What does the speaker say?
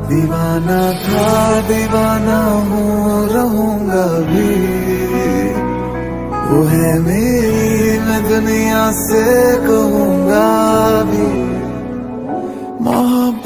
दीवाना था दीवाना हूँ रहूंगा भी, वो है मेरी मैं दुनिया से कहूंगा भी। मोहब्बत